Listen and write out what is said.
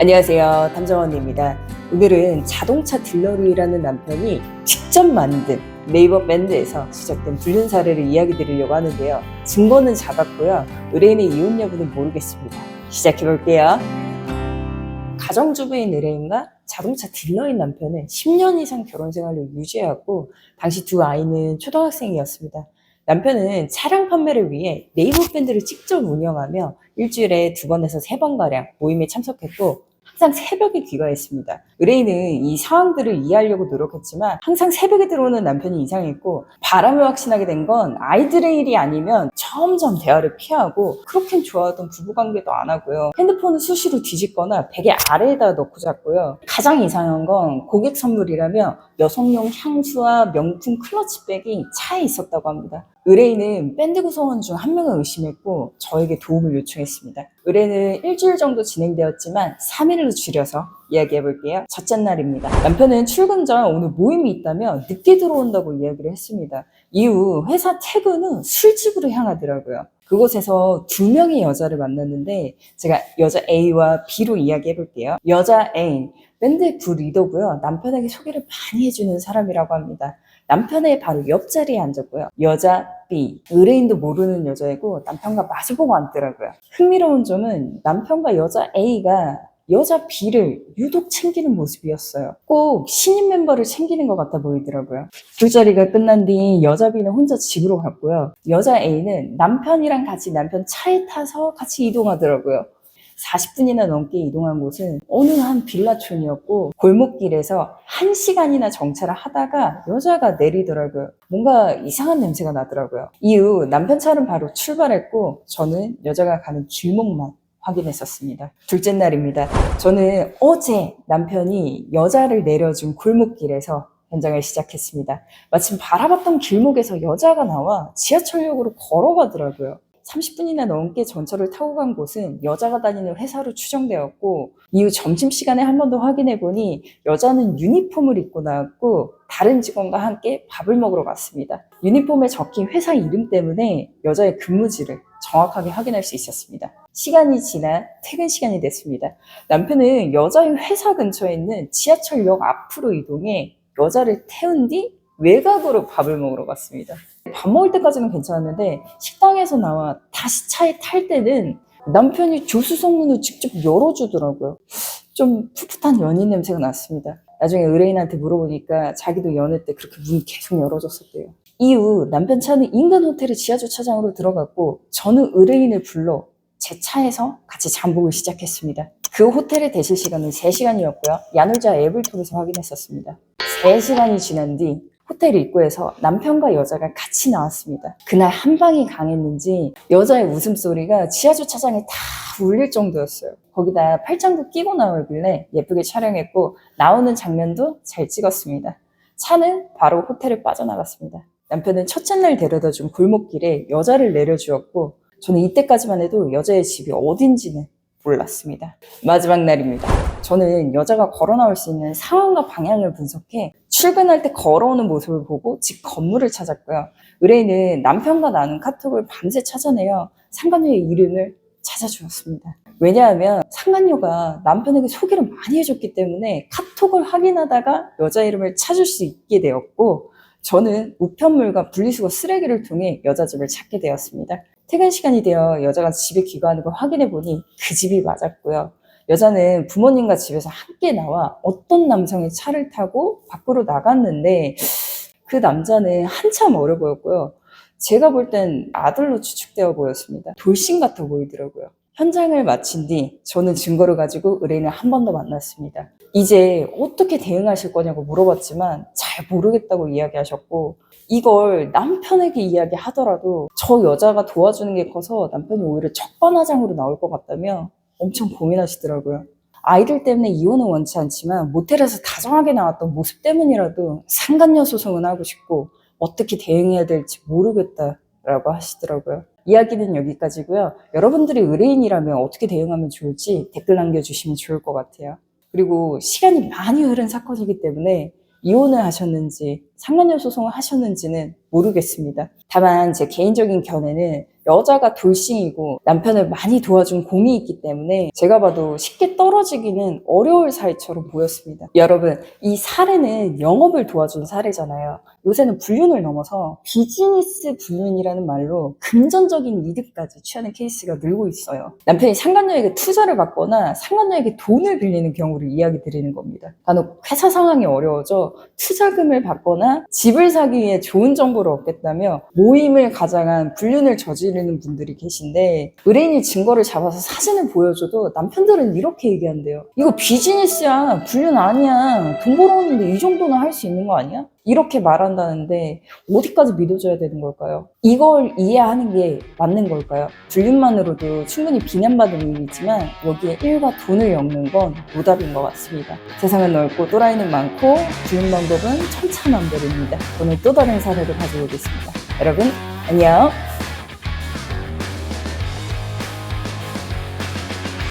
안녕하세요. 탐정원입니다. 오늘은 자동차 딜러로 일하는 남편이 직접 만든 네이버 밴드에서 시작된 불륜 사례를 이야기 드리려고 하는데요. 증거는 잡았고요. 의뢰인의 이혼 여부는 모르겠습니다. 시작해 볼게요. 가정주부인 의뢰인과 자동차 딜러인 남편은 10년 이상 결혼 생활을 유지하고 당시 두 아이는 초등학생이었습니다. 남편은 차량 판매를 위해 네이버 밴드를 직접 운영하며 일주일에 2번에서 3번가량 모임에 참석했고 항상 새벽에 귀가했습니다. 의뢰인은 이 상황들을 이해하려고 노력했지만 항상 새벽에 들어오는 남편이 이상했고 바람을 확신하게 된 건 아이들의 일이 아니면 점점 대화를 피하고 그렇게 좋아하던 부부관계도 안 하고요. 핸드폰을 수시로 뒤집거나 베개 아래에다 넣고 잤고요. 가장 이상한 건 고객 선물이라며 여성용 향수와 명품 클러치백이 차에 있었다고 합니다. 의뢰인은 밴드 구성원 중 한 명을 의심했고 저에게 도움을 요청했습니다. 의뢰는 일주일 정도 진행되었지만 3일로 줄여서 이야기해 볼게요. 첫째 날입니다. 남편은 출근 전 오늘 모임이 있다며 늦게 들어온다고 이야기를 했습니다. 이후 회사 퇴근 후 술집으로 향하더라고요. 그곳에서 2명의 여자를 만났는데 제가 여자 A와 B로 이야기해 볼게요. 여자 A, 밴드의 부리더고요. 남편에게 소개를 많이 해주는 사람이라고 합니다. 남편의 바로 옆자리에 앉았고요. 여자 B, 의뢰인도 모르는 여자이고 남편과 마주보고 앉더라고요. 흥미로운 점은 남편과 여자 A가 여자 B를 유독 챙기는 모습이었어요. 꼭 신인 멤버를 챙기는 것 같아 보이더라고요. 술자리가 끝난 뒤 여자 B는 혼자 집으로 갔고요. 여자 A는 남편이랑 같이 남편 차에 타서 같이 이동하더라고요. 40분이나 넘게 이동한 곳은 어느 한 빌라촌이었고 골목길에서 1시간이나 정차를 하다가 여자가 내리더라고요. 뭔가 이상한 냄새가 나더라고요. 이후 남편 차는 바로 출발했고 저는 여자가 가는 길목만 확인했었습니다. 둘째 날입니다. 저는 어제 남편이 여자를 내려준 골목길에서 현장을 시작했습니다. 마침 바라봤던 길목에서 여자가 나와 지하철역으로 걸어가더라고요. 30분이나 넘게 전철을 타고 간 곳은 여자가 다니는 회사로 추정되었고 이후 점심시간에 한 번 더 확인해보니 여자는 유니폼을 입고 나왔고 다른 직원과 함께 밥을 먹으러 갔습니다. 유니폼에 적힌 회사 이름 때문에 여자의 근무지를 정확하게 확인할 수 있었습니다. 시간이 지나 퇴근 시간이 됐습니다. 남편은 여자의 회사 근처에 있는 지하철역 앞으로 이동해 여자를 태운 뒤 외곽으로 밥을 먹으러 갔습니다. 밥 먹을 때까지는 괜찮았는데 식당에서 나와 다시 차에 탈 때는 남편이 조수석 문을 직접 열어주더라고요. 좀 풋풋한 연인 냄새가 났습니다. 나중에 의뢰인한테 물어보니까 자기도 연애 때 그렇게 문이 계속 열어줬었대요. 이후 남편 차는 인근 호텔의 지하주차장으로 들어갔고 저는 의뢰인을 불러 제 차에서 같이 잠복을 시작했습니다. 그 호텔의 대실 시간은 3시간이었고요. 야놀자 앱을 통해서 확인했었습니다. 3시간이 지난 뒤 호텔 입구에서 남편과 여자가 같이 나왔습니다. 그날 한방이 강했는지 여자의 웃음소리가 지하주차장에 다 울릴 정도였어요. 거기다 팔짱도 끼고 나오길래 예쁘게 촬영했고 나오는 장면도 잘 찍었습니다. 차는 바로 호텔을 빠져나갔습니다. 남편은 첫째 날 데려다준 골목길에 여자를 내려주었고 저는 이때까지만 해도 여자의 집이 어딘지는 몰랐습니다. 마지막 날입니다. 저는 여자가 걸어 나올 수 있는 상황과 방향을 분석해 출근할 때 걸어오는 모습을 보고 집 건물을 찾았고요. 의뢰인은 남편과 나눈 카톡을 밤새 찾아내어 상간녀의 이름을 찾아주었습니다. 왜냐하면 상간녀가 남편에게 소개를 많이 해줬기 때문에 카톡을 확인하다가 여자 이름을 찾을 수 있게 되었고 저는 우편물과 분리수거 쓰레기를 통해 여자 집을 찾게 되었습니다. 퇴근 시간이 되어 여자가 집에 귀가하는 걸 확인해보니 그 집이 맞았고요. 여자는 부모님과 집에서 함께 나와 어떤 남성의 차를 타고 밖으로 나갔는데 그 남자는 한참 어려 보였고요. 제가 볼 땐 아들로 추측되어 보였습니다. 돌싱 같아 보이더라고요. 현장을 마친 뒤 저는 증거를 가지고 의뢰인을 한 번 더 만났습니다. 이제 어떻게 대응하실 거냐고 물어봤지만 잘 모르겠다고 이야기하셨고 이걸 남편에게 이야기하더라도 저 여자가 도와주는 게 커서 남편이 오히려 적반하장으로 나올 것 같다며 엄청 고민하시더라고요. 아이들 때문에 이혼은 원치 않지만 모텔에서 다정하게 나왔던 모습 때문이라도 상간녀 소송은 하고 싶고 어떻게 대응해야 될지 모르겠다라고 하시더라고요. 이야기는 여기까지고요. 여러분들이 의뢰인이라면 어떻게 대응하면 좋을지 댓글 남겨주시면 좋을 것 같아요. 그리고 시간이 많이 흐른 사건이기 때문에 이혼을 하셨는지 상간녀 소송을 하셨는지는 모르겠습니다. 다만 제 개인적인 견해는 여자가 돌싱이고 남편을 많이 도와준 공이 있기 때문에 제가 봐도 쉽게 떨어지기는 어려울 사이처럼 보였습니다. 여러분, 이 사례는 영업을 도와준 사례잖아요. 요새는 불륜을 넘어서 비즈니스 불륜이라는 말로 금전적인 이득까지 취하는 케이스가 늘고 있어요. 남편이 상간녀에게 투자를 받거나 상간녀에게 돈을 빌리는 경우를 이야기 드리는 겁니다. 간혹 회사 상황이 어려워져 투자금을 받거나 집을 사기 위해 좋은 정보를 얻겠다며 모임을 가장한 불륜을 저지르는 분들이 계신데, 의뢰인이 증거를 잡아서 사진을 보여줘도 남편들은 이렇게 얘기한대요. 이거 비즈니스야, 불륜 아니야, 돈 벌어오는데 이 정도는 할 수 있는 거 아니야? 이렇게 말한다는데 어디까지 믿어줘야 되는 걸까요? 이걸 이해하는 게 맞는 걸까요? 불륜만으로도 충분히 비난받을 일이지만 여기에 일과 돈을 엮는 건 오답인 것 같습니다. 세상은 넓고 또라이는 많고 불륜 방법은 천차만별입니다. 오늘 또 다른 사례를 가져오겠습니다. 여러분 안녕.